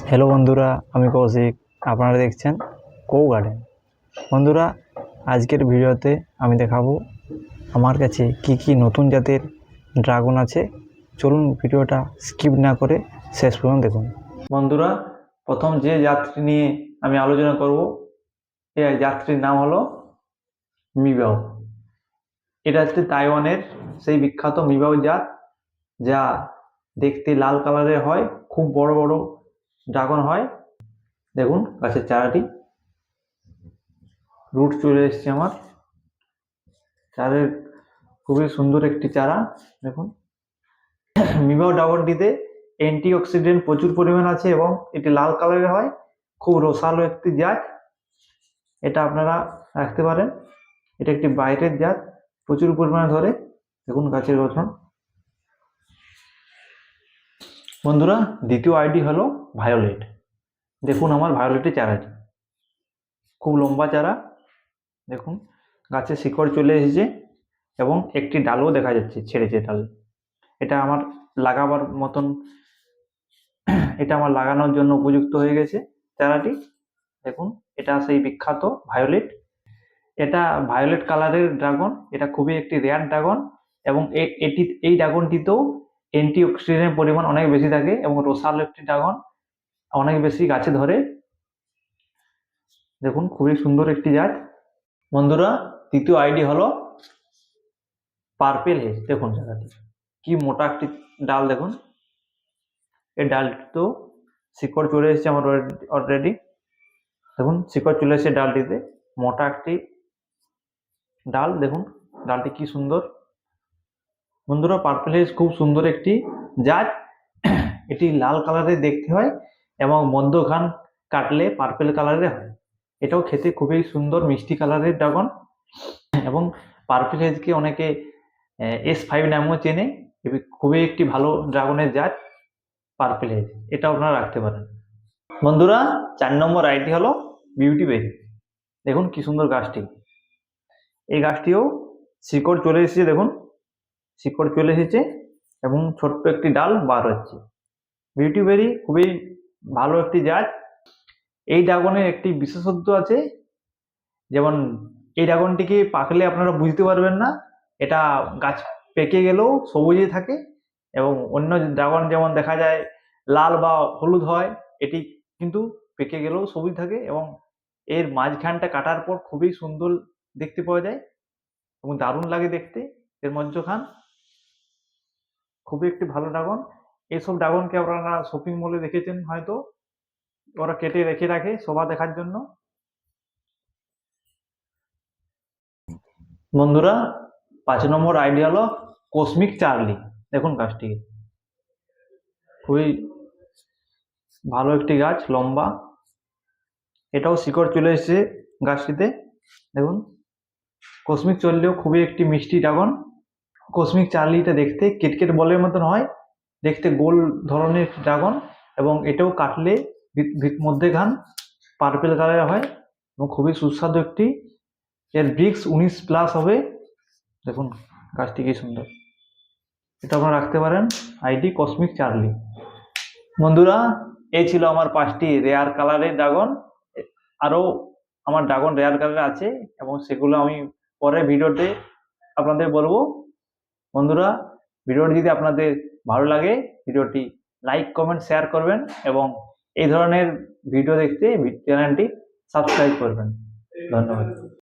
Hello বন্ধুরা, আমি কৌশিক। আপনারা দেখছেন কৌ গার্ডেন। বন্ধুরা, আজকের ভিডিওতে আমি দেখাবো আমার কাছে কি কি নতুন জাতের ড্রাগন আছে। চলুন ভিডিওটা স্কিপ না করে শেষ পর্যন্ত দেখুন। বন্ধুরা, প্রথম যে জাতটি নিয়ে আমি আলোচনা করব, এই জাতটির নাম হলো মিবাও। এটা হচ্ছে তাইওয়ানের সেই বিখ্যাত মিবাও জাত, যা দেখতে লাল কালারের হয়, খুব বড় বড় ড্রাগন হয়। দেখুন গাছের চারাটি, রুট চলে এসছে আমার চারের, খুবই সুন্দর একটি চারা। দেখুন, মিবাও ড্রাগনটিতে অ্যান্টিঅক্সিডেন্ট প্রচুর পরিমাণ আছে এবং এটি লাল কালারের হয়, খুব রসালো একটি জাত। এটা আপনারা রাখতে পারেন। এটা একটি বাইরের জাত, প্রচুর পরিমাণে ধরে। দেখুন গাছের গঠন। বন্ধুরা, দ্বিতীয় আইডি হলো ভায়োলেট। দেখুন আমার ভায়োলেটের চারাটি, খুব লম্বা চারা। দেখুন গাছে শিকড় চলে এসেছে এবং একটি ডালও দেখা যাচ্ছে ছেড়েছে ডাল। এটা আমার লাগাবার মতন, এটা আমার লাগানোর জন্য উপযুক্ত হয়ে গেছে চারাটি। দেখুন, এটা সেই বিখ্যাত ভায়োলেট। এটা ভায়োলেট কালারের ড্রাগন। এটা খুবই একটি রেয়ার ড্রাগন এবং এই ড্রাগনটিতেও অ্যান্টিঅক্সিডেন্টের পরিমাণ অনেক বেশি থাকে এবং রসালো একটি ড্রাগন, অনেক বেশি গাছে ধরে। দেখুন খুবই সুন্দর একটি জাত। বন্ধুরা, তৃতীয় আইডি হলো পার্পেল হেজ। দেখুন জায়গাটি কি মোটা একটি ডাল। দেখুন এই ডালটি তো শিকড় চলে এসেছে আমার অলরেডি। দেখুন শিকড় চলে এসেছে ডালটিতে, মোটা একটি ডাল। দেখুন ডালটি কি সুন্দর। বন্ধুরা, পার্পেল হেজ খুব সুন্দর একটি জাত। এটি লাল কালারের দেখতে হয় এবং মধ্যখান কাটলে পার্পেল কালারের হয়। এটাও খেতে খুবই সুন্দর, মিষ্টি কালারের ড্রাগন। এবং পার্পেল হেজকে অনেকে S5 নামেও চেনে। খুবই একটি ভালো ড্রাগনের জাত পার্পেল হেজ, এটা আপনারা রাখতে পারেন। বন্ধুরা, 4 নম্বর আইডি হলো বিউটি বেরি। দেখুন কি সুন্দর গাছটি। এই গাছটিও শিকড় চলে এসেছে। দেখুন শিকড় চলে এসেছে এবং ছোট্ট একটি ডাল বার হচ্ছে। বিউটি বেরি খুবই ভালো একটি জাত। এই ড্রাগনের একটি বিশেষত্ব আছে, যেমন এই ড্রাগনটিকে পাকলে আপনারা বুঝতে পারবেন না। এটা গাছ পেকে গেলেও সবুজে থাকে এবং অন্য ড্রাগন যেমন দেখা যায় লাল বা হলুদ হয়, এটি কিন্তু পেকে গেলেও সবুজ থাকে এবং এর মাঝখানটা কাটার পর খুবই সুন্দর দেখতে পাওয়া যায় এবং দারুণ লাগে দেখতে। এর মধ্যখান খুবই একটি ভালো ড্রাগন। এইসব ড্রাগনকে আপনারা শপিং মলে দেখেছেন হয়তো, ওরা কেটে রেখে রাখে শোভা দেখার জন্য। বন্ধুরা, 5 নম্বর আইডি হলো কসমিক চার্লি। দেখুন গাছটি খুবই ভালো একটি গাছ, লম্বা। এটাও শিকড় চলে এসেছে গাছটিতে। দেখুন কসমিক চার্লিও খুবই একটি মিষ্টি ড্রাগন। কসমিক চার্লিটা দেখতে কেটকেট বলের মতন হয়, দেখতে গোল ধরনের ড্রাগন এবং এটাও কাটলে মধ্যেখান পার্পেল কালারের হয় এবং খুবই সুস্বাদু একটি। এর ব্রিক্স 19+ হবে। দেখুন গাছটি কি সুন্দর। এটা আপনারা রাখতে পারেন, আইডি কসমিক চার্লি। বন্ধুরা, এই ছিল আমার 5টি রেয়ার কালারের ড্রাগন। আরও আমার ড্রাগন রেয়ার কালার আছে এবং সেগুলো আমি পরের ভিডিওতে আপনাদের বলবো। বন্ধুরা, ভিডিওটি যদি আপনাদের ভালো লাগে, ভিডিওটি লাইক কমেন্ট শেয়ার করবেন এবং এই ধরনের ভিডিও দেখতে চ্যানেলটি সাবস্ক্রাইব করবেন। ধন্যবাদ।